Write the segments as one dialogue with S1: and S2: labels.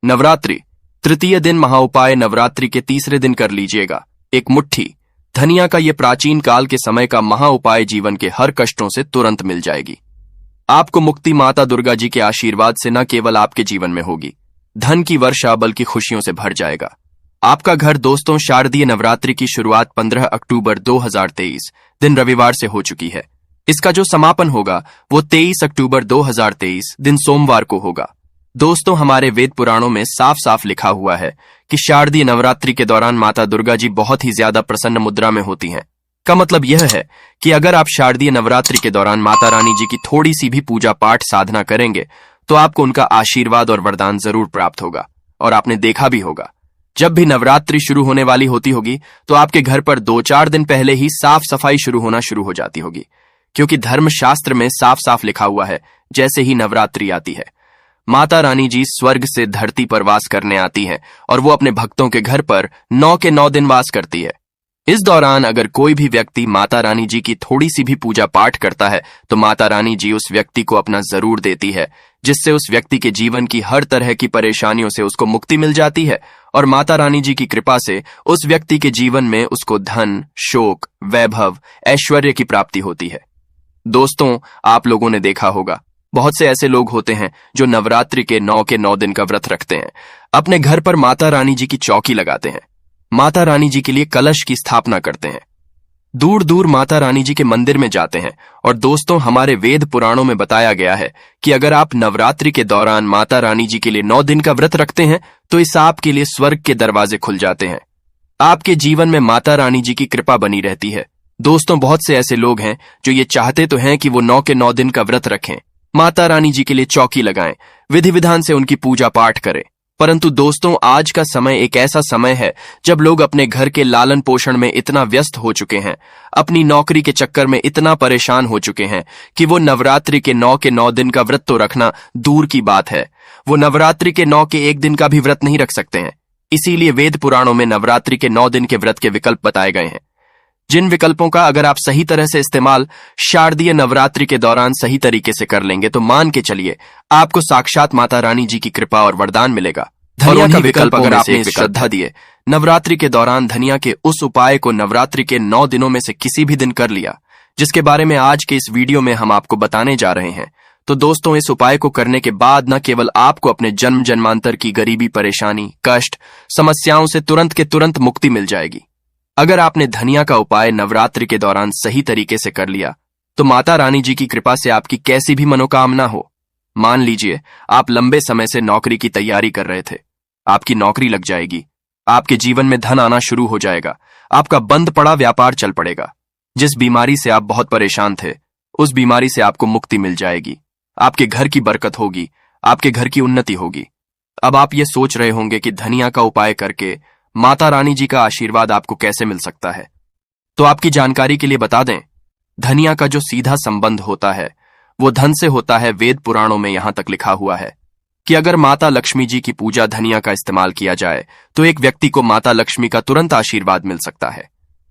S1: नवरात्रि तृतीय दिन महाउपाय नवरात्रि के तीसरे दिन कर लीजिएगा। एक मुट्ठी धनिया का ये प्राचीन काल के समय का महाउपाय जीवन के हर कष्टों से तुरंत मिल जाएगी। आपको मुक्ति माता दुर्गा जी के आशीर्वाद से न केवल आपके जीवन में होगी धन की वर्षा बल्कि खुशियों से भर जाएगा आपका घर। दोस्तों, शारदीय नवरात्रि की शुरुआत 15 अक्टूबर 2023 दिन रविवार से हो चुकी है। इसका जो समापन होगा वो 23 अक्टूबर 2023 दिन सोमवार को होगा। दोस्तों, हमारे वेद पुराणों में साफ साफ लिखा हुआ है कि शारदीय नवरात्रि के दौरान माता दुर्गा जी बहुत ही ज्यादा प्रसन्न मुद्रा में होती हैं। का मतलब यह है कि अगर आप शारदीय नवरात्रि के दौरान माता रानी जी की थोड़ी सी भी पूजा पाठ साधना करेंगे तो आपको उनका आशीर्वाद और वरदान जरूर प्राप्त होगा। और आपने देखा भी होगा, जब भी नवरात्रि शुरू होने वाली होती होगी तो आपके घर पर 2-4 दिन पहले ही साफ सफाई शुरू होना शुरू हो जाती होगी, क्योंकि धर्मशास्त्र में साफ साफ लिखा हुआ है जैसे ही नवरात्रि आती है माता रानी जी स्वर्ग से धरती पर वास करने आती हैं और वो अपने भक्तों के घर पर 9 के 9 दिन वास करती है। इस दौरान अगर कोई भी व्यक्ति माता रानी जी की थोड़ी सी भी पूजा पाठ करता है तो माता रानी जी उस व्यक्ति को अपना जरूर देती है, जिससे उस व्यक्ति के जीवन की हर तरह की परेशानियों से उसको मुक्ति मिल जाती है और माता रानी जी की कृपा से उस व्यक्ति के जीवन में उसको धन, शोक, वैभव, ऐश्वर्य की प्राप्ति होती है। दोस्तों, आप लोगों ने देखा होगा बहुत से ऐसे लोग होते हैं जो नवरात्रि के 9 के 9 दिन का व्रत रखते हैं, अपने घर पर माता रानी जी की चौकी लगाते हैं, माता रानी जी के लिए कलश की स्थापना करते हैं, दूर दूर माता रानी जी के मंदिर में जाते हैं। और दोस्तों, हमारे वेद पुराणों में बताया गया है कि अगर आप नवरात्रि के दौरान माता रानी जी के लिए 9 दिन का व्रत रखते हैं तो इस आपके लिए स्वर्ग के दरवाजे खुल जाते हैं। आपके जीवन में माता रानी जी की कृपा बनी रहती है। दोस्तों, बहुत से ऐसे लोग हैं जो ये चाहते तो हैं कि वो 9 के 9 दिन का व्रत रखें, माता रानी जी के लिए चौकी लगाएं, विधि विधान से उनकी पूजा पाठ करें, परंतु दोस्तों, आज का समय एक ऐसा समय है जब लोग अपने घर के लालन पोषण में इतना व्यस्त हो चुके हैं, अपनी नौकरी के चक्कर में इतना परेशान हो चुके हैं कि वो नवरात्रि के 9 के 9 दिन का व्रत तो रखना दूर की बात है, वो नवरात्रि के 9 के 1 दिन का भी व्रत नहीं रख सकते हैं। इसीलिए वेद पुराणों में नवरात्रि के 9 दिन के व्रत के विकल्प बताए गए हैं, जिन विकल्पों का अगर आप सही तरह से इस्तेमाल शारदीय नवरात्रि के दौरान सही तरीके से कर लेंगे तो मान के चलिए आपको साक्षात माता रानी जी की कृपा और वरदान मिलेगा। धनिया का विकल्प अगर आपने श्रद्धा दिए नवरात्रि के दौरान धनिया के उस उपाय को नवरात्रि के 9 दिनों में से किसी भी दिन कर लिया, जिसके बारे में आज के इस वीडियो में हम आपको बताने जा रहे हैं, तो दोस्तों, इस उपाय को करने के बाद न केवल आपको अपने जन्म जन्मांतर की गरीबी, परेशानी, कष्ट, समस्याओं से तुरंत के तुरंत मुक्ति मिल जाएगी। अगर आपने धनिया का उपाय नवरात्रि के दौरान सही तरीके से कर लिया तो माता रानी जी की कृपा से आपकी कैसी भी मनोकामना हो, मान लीजिए आप लंबे समय से नौकरी की तैयारी कर रहे थे, आपकी नौकरी लग जाएगी, आपके जीवन में धन आना शुरू हो जाएगा, आपका बंद पड़ा व्यापार चल पड़ेगा, जिस बीमारी से आप बहुत परेशान थे उस बीमारी से आपको मुक्ति मिल जाएगी, आपके घर की बरकत होगी, आपके घर की उन्नति होगी। अब आप ये सोच रहे होंगे कि धनिया का उपाय करके माता रानी जी का आशीर्वाद आपको कैसे मिल सकता है, तो आपकी जानकारी के लिए बता दें, धनिया का जो सीधा संबंध होता है वो धन से होता है। वेद पुराणों में यहां तक लिखा हुआ है कि अगर माता लक्ष्मी जी की पूजा धनिया का इस्तेमाल किया जाए तो एक व्यक्ति को माता लक्ष्मी का तुरंत आशीर्वाद मिल सकता है।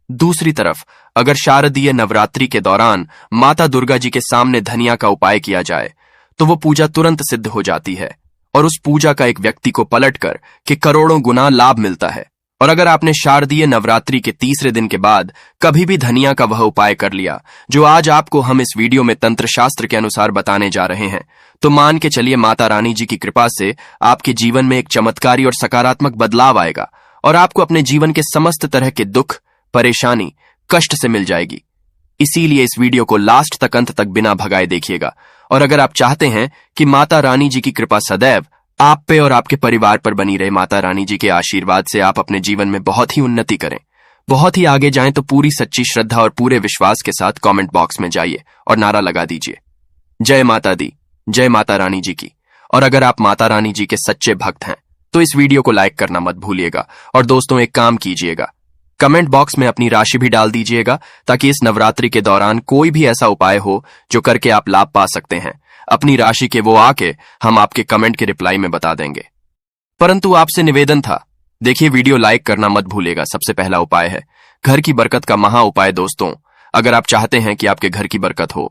S1: दूसरी तरफ अगर शारदीय नवरात्रि के दौरान माता दुर्गा जी के सामने धनिया का उपाय किया जाए तो वो पूजा तुरंत सिद्ध हो जाती है और उस पूजा का एक व्यक्ति को पलट कर के करोड़ों गुना लाभ मिलता है। और अगर आपने शारदीय नवरात्रि के तीसरे दिन के बाद कभी भी धनिया का वह उपाय कर लिया जो आज आपको हम इस वीडियो में तंत्र शास्त्र के अनुसार बताने जा रहे हैं, तो मान के चलिए माता रानी जी की कृपा से आपके जीवन में एक चमत्कारी और सकारात्मक बदलाव आएगा और आपको अपने जीवन के समस्त तरह के दुख, परेशानी, कष्ट से मिल जाएगी। इसीलिए इस वीडियो को लास्ट तक, अंत तक बिना भगाए देखिएगा। और अगर आप चाहते हैं कि माता रानी जी की कृपा सदैव आप पे और आपके परिवार पर बनी रहे, माता रानी जी के आशीर्वाद से आप अपने जीवन में बहुत ही उन्नति करें, बहुत ही आगे जाएं, तो पूरी सच्ची श्रद्धा और पूरे विश्वास के साथ कमेंट बॉक्स में जाइए और नारा लगा दीजिए, जय माता दी, जय माता रानी जी की। और अगर आप माता रानी जी के सच्चे भक्त हैं तो इस वीडियो को लाइक करना मत भूलिएगा। और दोस्तों, एक काम कीजिएगा, कमेंट बॉक्स में अपनी राशि भी डाल दीजिएगा ताकि इस नवरात्रि के दौरान कोई भी ऐसा उपाय हो जो करके आप लाभ पा सकते हैं। अपनी राशि के वो आके हम आपके कमेंट के रिप्लाई में बता देंगे। परंतु आपसे निवेदन था, देखिए वीडियो लाइक करना मत भूलिएगा। सबसे पहला उपाय है घर की बरकत का महा उपाय। दोस्तों, अगर आप चाहते हैं कि आपके घर की बरकत हो,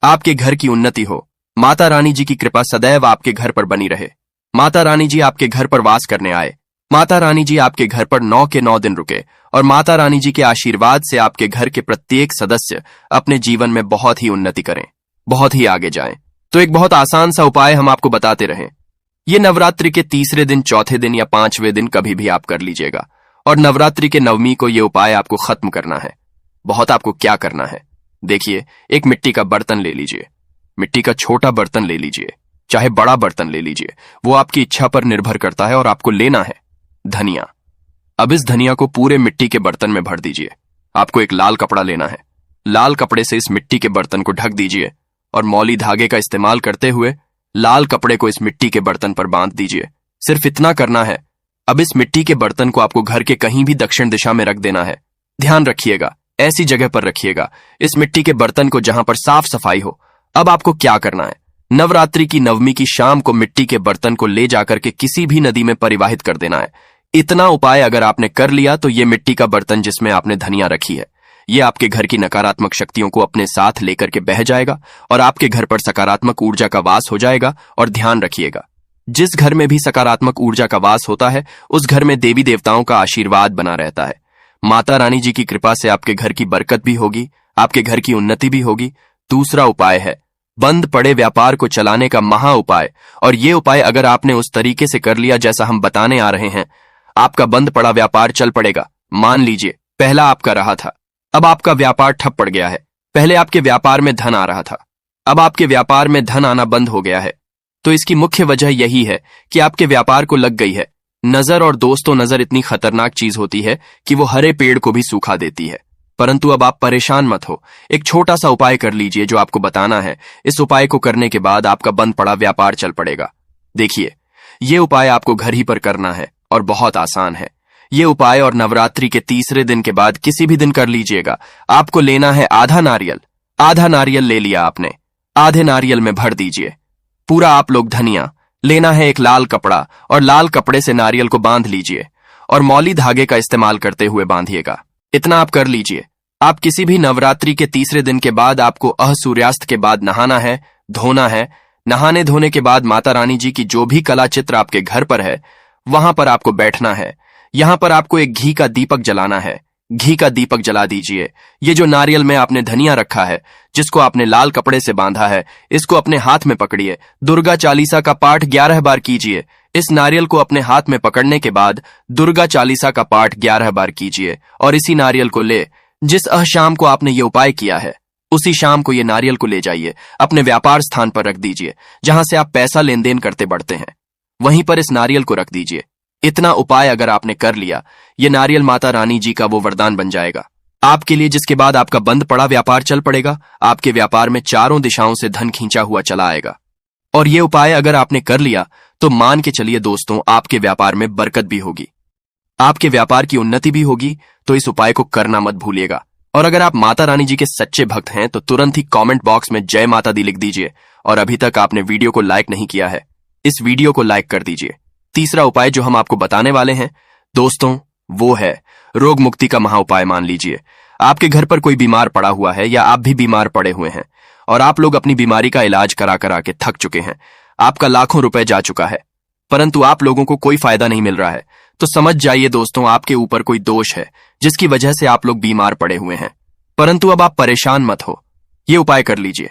S1: आपके घर की उन्नति हो, माता रानी जी की कृपा सदैव आपके घर पर बनी रहे, माता रानी जी आपके घर पर वास करने आए। माता रानी जी आपके घर पर 9 के 9 दिन रुके और माता रानी जी के आशीर्वाद से आपके घर के प्रत्येक सदस्य अपने जीवन में बहुत ही उन्नति करें, बहुत ही आगे जाएं। तो एक बहुत आसान सा उपाय हम आपको बताते रहें। ये नवरात्रि के तीसरे दिन, चौथे दिन या 5वें दिन कभी भी आप कर लीजिएगा और नवरात्रि के नवमी को ये उपाय आपको खत्म करना है। बहुत आपको क्या करना है, देखिए, एक मिट्टी का बर्तन ले लीजिए। मिट्टी का छोटा बर्तन ले लीजिए, चाहे बड़ा बर्तन ले लीजिए, वो आपकी इच्छा पर निर्भर करता है। और आपको लेना है धनिया। अब इस धनिया को पूरे मिट्टी के बर्तन में भर दीजिए। आपको एक लाल कपड़ा लेना है। लाल कपड़े से इस मिट्टी के बर्तन को ढक दीजिए और मौली धागे का इस्तेमाल करते हुए लाल कपड़े को इस मिट्टी के बर्तन पर बांध दीजिए। सिर्फ इतना करना है। अब इस मिट्टी के बर्तन को आपको घर के कहीं भी दक्षिण दिशा में रख देना है। ध्यान रखिएगा, ऐसी जगह पर रखिएगा इस मिट्टी के बर्तन को जहां पर साफ सफाई हो। अब आपको क्या करना है, नवरात्रि की नवमी की शाम को मिट्टी के बर्तन को ले जाकर के किसी भी नदी में परिवाहित कर देना है। इतना उपाय अगर आपने कर लिया तो ये मिट्टी का बर्तन जिसमें आपने धनिया रखी है, ये आपके घर की नकारात्मक शक्तियों को अपने साथ लेकर के बह जाएगा और आपके घर पर सकारात्मक ऊर्जा का वास हो जाएगा। और ध्यान रखिएगा, जिस घर में भी सकारात्मक ऊर्जा का वास होता है उस घर में देवी देवताओं का आशीर्वाद बना रहता है। माता रानी जी की कृपा से आपके घर की बरकत भी होगी, आपके घर की उन्नति भी होगी। दूसरा उपाय है बंद पड़े व्यापार को चलाने का महा उपाय। और ये उपाय अगर आपने उस तरीके से कर लिया जैसा हम बताने आ रहे हैं, आपका बंद पड़ा व्यापार चल पड़ेगा। मान लीजिए पहला आपका रहा था, अब आपका व्यापार ठप पड़ गया है। पहले आपके व्यापार में धन आ रहा था, अब आपके व्यापार में धन आना बंद हो गया है। तो इसकी मुख्य वजह यही है कि आपके व्यापार को लग गई है नजर। और दोस्तों, नजर इतनी खतरनाक चीज होती है कि वो हरे पेड़ को भी सूखा देती है। परंतु अब आप परेशान मत हो, एक छोटा सा उपाय कर लीजिए जो आपको बताना है। इस उपाय को करने के बाद आपका बंद पड़ा व्यापार चल पड़ेगा। देखिए, ये उपाय आपको घर ही पर करना है और बहुत आसान है। ये उपाय और नवरात्रि के तीसरे दिन के बाद किसी भी दिन कर लीजिएगा। आपको लेना है आधा नारियल। आधा नारियल ले लिया आपने, आधे नारियल में भर दीजिए पूरा आप लोग धनिया। लेना है एक लाल कपड़ा और लाल कपड़े से नारियल को बांध लीजिए और मौली धागे का इस्तेमाल करते हुए बांधिएगा। इतना आप कर लीजिए। आप किसी भी नवरात्रि के तीसरे दिन के बाद आपको सूर्यास्त के बाद नहाना है, धोना है। नहाने धोने के बाद माता रानी जी की जो भी कला चित्र आपके घर पर है वहां पर आपको बैठना है। यहां पर आपको एक घी का दीपक जलाना है। घी का दीपक जला दीजिए। ये जो नारियल में आपने धनिया रखा है, जिसको आपने लाल कपड़े से बांधा है, इसको अपने हाथ में पकड़िए। दुर्गा चालीसा का पाठ 11 बार कीजिए। इस नारियल को अपने हाथ में पकड़ने के बाद दुर्गा चालीसा का पाठ 11 बार कीजिए और इसी नारियल को ले, जिस शाम को आपने ये उपाय किया है उसी शाम को ये नारियल को ले जाइए, अपने व्यापार स्थान पर रख दीजिए जहां से आप पैसा लेन देन करते बढ़ते हैं। वहीं पर इस नारियल को रख दीजिए। इतना उपाय अगर आपने कर लिया, ये नारियल माता रानी जी का वो वरदान बन जाएगा आपके लिए, जिसके बाद आपका बंद पड़ा व्यापार चल पड़ेगा। आपके व्यापार में चारों दिशाओं से धन खींचा हुआ चला आएगा। और ये उपाय अगर आपने कर लिया तो मान के चलिए दोस्तों, आपके व्यापार में बरकत भी होगी, आपके व्यापार की उन्नति भी होगी। तो इस उपाय को करना मत भूलिएगा। और अगर आप माता रानी जी के सच्चे भक्त हैं तो तुरंत ही कमेंट बॉक्स में जय माता दी लिख दीजिए। और अभी तक आपने वीडियो को लाइक नहीं किया है, इस वीडियो को लाइक कर दीजिए। तीसरा उपाय जो हम आपको बताने वाले हैं दोस्तों, वो है रोग मुक्ति का महा उपाय। मान लीजिए आपके घर पर कोई बीमार पड़ा हुआ है या आप भी बीमार पड़े हुए हैं और आप लोग अपनी बीमारी का इलाज करा करा के थक चुके हैं। आपका लाखों रुपए जा चुका है परंतु आप लोगों को कोई फायदा नहीं मिल रहा है। तो समझ जाइए दोस्तों, आपके ऊपर कोई दोष है जिसकी वजह से आप लोग बीमार पड़े हुए हैं। परंतु अब आप परेशान मत हो, ये उपाय कर लीजिए।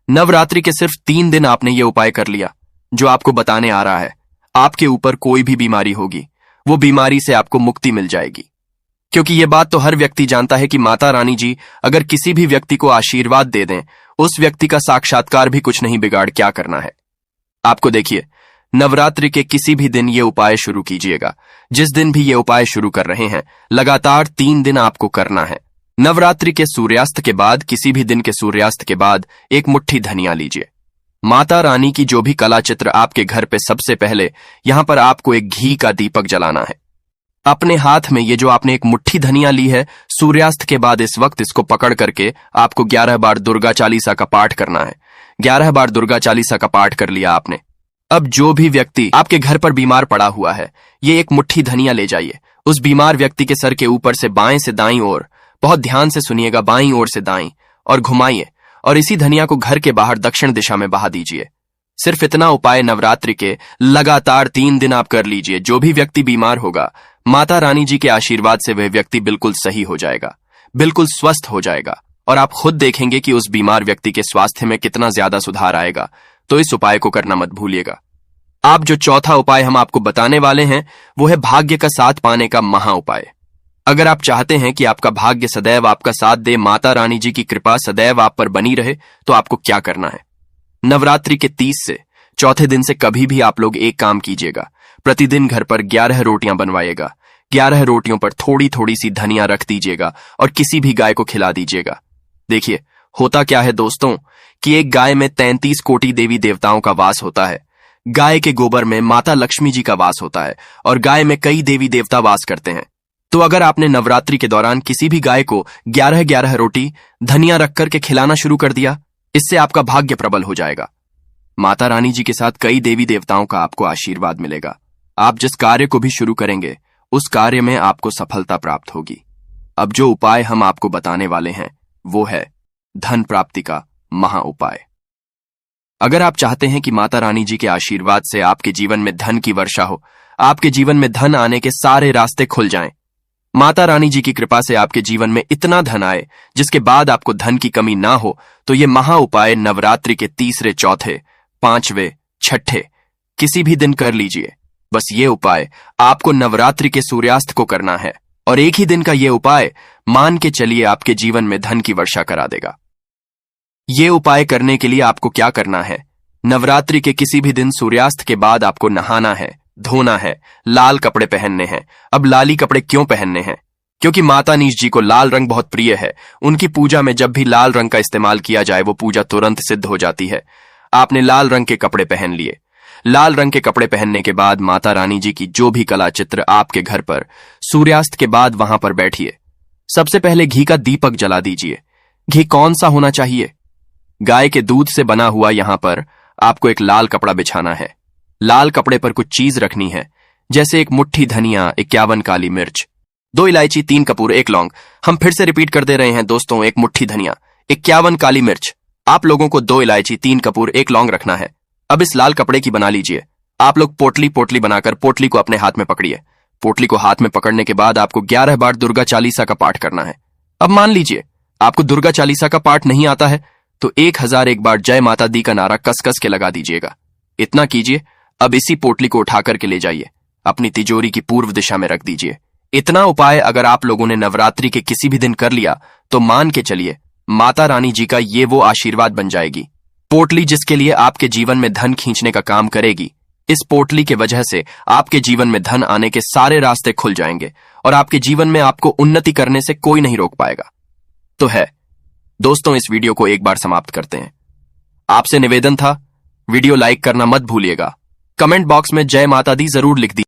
S1: नवरात्रि के सिर्फ 3 दिन आपने ये उपाय कर लिया जो आपको बताने आ रहा है, आपके ऊपर कोई भी बीमारी होगी वो बीमारी से आपको मुक्ति मिल जाएगी। क्योंकि ये बात तो हर व्यक्ति जानता है कि माता रानी जी अगर किसी भी व्यक्ति को आशीर्वाद दे दें, उस व्यक्ति का साक्षात्कार भी कुछ नहीं बिगाड़ क्या करना है आपको। देखिए, नवरात्रि के किसी भी दिन ये उपाय शुरू कीजिएगा। जिस दिन भी ये उपाय शुरू कर रहे हैं, लगातार 3 दिन आपको करना है। नवरात्रि के सूर्यास्त के बाद, किसी भी दिन के सूर्यास्त के बाद एक मुट्ठी धनिया लीजिए। माता रानी की जो भी कला चित्र आपके घर पे, सबसे पहले यहां पर आपको एक घी का दीपक जलाना है। अपने हाथ में ये जो आपने एक मुट्ठी धनिया ली है, सूर्यास्त के बाद इस वक्त इसको पकड़ करके आपको 11 बार दुर्गा चालीसा का पाठ करना है। 11 बार दुर्गा चालीसा का पाठ कर लिया आपने। अब जो भी व्यक्ति आपके घर पर बीमार पड़ा हुआ है, ये एक मुट्ठी धनिया ले जाइए। उस बीमार व्यक्ति के सर के ऊपर से बाएं से दाईं ओर, बहुत ध्यान से सुनिएगा, बाईं ओर से दाईं और घुमाइए और इसी धनिया को घर के बाहर दक्षिण दिशा में बहा दीजिए। सिर्फ इतना उपाय नवरात्रि के लगातार 3 दिन आप कर लीजिए। जो भी व्यक्ति बीमार होगा, माता रानी जी के आशीर्वाद से वह व्यक्ति बिल्कुल सही हो जाएगा, बिल्कुल स्वस्थ हो जाएगा और आप खुद देखेंगे कि उस बीमार व्यक्ति के स्वास्थ्य में कितना ज्यादा सुधार आएगा। तो इस उपाय को करना मत भूलिएगा। आप जो चौथा उपाय हम आपको बताने वाले हैं वो है भाग्य का साथ पाने का महा उपाय। अगर आप चाहते हैं कि आपका भाग्य सदैव आपका साथ दे, माता रानी जी की कृपा सदैव आप पर बनी रहे, तो आपको क्या करना है? नवरात्रि के 30 से चौथे दिन से कभी भी आप लोग एक काम कीजिएगा। प्रतिदिन घर पर 11 रोटियां बनवाइएगा। 11 रोटियों पर थोड़ी थोड़ी सी धनिया रख दीजिएगा और किसी भी गाय को खिला दीजिएगा। देखिए, होता क्या है दोस्तों कि एक गाय में 33 कोटि देवी देवताओं का वास होता है। गाय के गोबर में माता लक्ष्मी जी का वास होता है और गाय में कई देवी देवता वास करते हैं। तो अगर आपने नवरात्रि के दौरान किसी भी गाय को 11-11 रोटी धनिया रख करके खिलाना शुरू कर दिया, इससे आपका भाग्य प्रबल हो जाएगा। माता रानी जी के साथ कई देवी देवताओं का आपको आशीर्वाद मिलेगा। आप जिस कार्य को भी शुरू करेंगे उस कार्य में आपको सफलता प्राप्त होगी। अब जो उपाय हम आपको बताने वाले हैं वो है धन प्राप्ति का महा उपाय। अगर आप चाहते हैं कि माता रानी जी के आशीर्वाद से आपके जीवन में धन की वर्षा हो, आपके जीवन में धन आने के सारे रास्ते खुल जाएं, माता रानी जी की कृपा से आपके जीवन में इतना धन आए जिसके बाद आपको धन की कमी ना हो, तो ये महा उपाय नवरात्रि के तीसरे, चौथे, 5वें, 6ठे किसी भी दिन कर लीजिए। बस ये उपाय आपको नवरात्रि के सूर्यास्त को करना है और एक ही दिन का ये उपाय मान के चलिए आपके जीवन में धन की वर्षा करा देगा। ये उपाय करने के लिए आपको क्या करना है? नवरात्रि के किसी भी दिन सूर्यास्त के बाद आपको नहाना है, धोना है, लाल कपड़े पहनने हैं। अब लाली कपड़े क्यों पहनने हैं? क्योंकि माता नीश जी को लाल रंग बहुत प्रिय है। उनकी पूजा में जब भी लाल रंग का इस्तेमाल किया जाए वो पूजा तुरंत सिद्ध हो जाती है। आपने लाल रंग के कपड़े पहन लिए। लाल रंग के कपड़े पहनने के बाद माता रानी जी की जो भी कला चित्र आपके घर पर सूर्यास्त के बाद वहां पर बैठिए। सबसे पहले घी का दीपक जला दीजिए। घी कौन सा होना चाहिए? गाय के दूध से बना हुआ। यहां पर आपको एक लाल कपड़ा बिछाना है। लाल कपड़े पर कुछ चीज रखनी है, जैसे एक मुट्ठी धनिया, 51 काली मिर्च, 2 इलायची, 3 कपूर, 1 लौंग। हम फिर से रिपीट कर दे रहे हैं दोस्तों, एक मुट्ठी धनिया, 51 काली मिर्च। आप लोगों को 2 इलायची, 3 कपूर, 1 लौंग रखना है। अब इस लाल कपड़े की बना लीजिए। आप लोग पोटली पोटली बनाकर पोटली को अपने हाथ में पकड़िए। पोटली को हाथ में पकड़ने के बाद आपको 11 बार दुर्गा चालीसा का पाठ करना है। अब मान लीजिए आपको दुर्गा चालीसा का पाठ नहीं आता है तो 1001 बार जय माता दी का नारा कस कस के लगा दीजिएगा। इतना कीजिए। अब इसी पोटली को उठा करके ले जाइए, अपनी तिजोरी की पूर्व दिशा में रख दीजिए। इतना उपाय अगर आप लोगों ने नवरात्रि के किसी भी दिन कर लिया तो मान के चलिए माता रानी जी का ये वो आशीर्वाद बन जाएगी। पोटली जिसके लिए आपके जीवन में धन खींचने का काम करेगी, इस पोटली के वजह से आपके जीवन में धन आने के सारे रास्ते खुल जाएंगे और आपके जीवन में आपको उन्नति करने से कोई नहीं रोक पाएगा। तो है दोस्तों, इस वीडियो को एक बार समाप्त करते हैं। आपसे निवेदन था, वीडियो लाइक करना मत भूलिएगा। कमेंट बॉक्स में जय माता दी जरूर लिख दी।